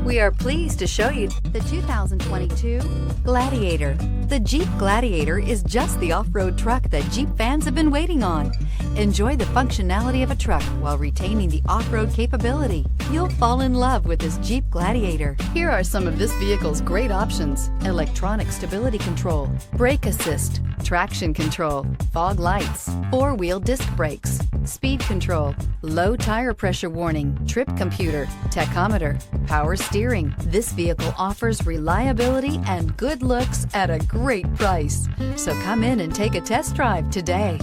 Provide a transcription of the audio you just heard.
We are pleased to show you the 2022 Gladiator. The Jeep Gladiator is just the off-road truck that Jeep fans have been waiting on. Enjoy the functionality of a truck while retaining the off-road capability. You'll fall in love with this Jeep Gladiator. Here are some of this vehicle's great options: electronic stability control, brake assist, traction control, fog lights, four-wheel disc brakes, speed control, low tire pressure warning, trip computer, tachometer, power steering. This vehicle offers reliability and good looks at a great price. So come in and take a test drive today.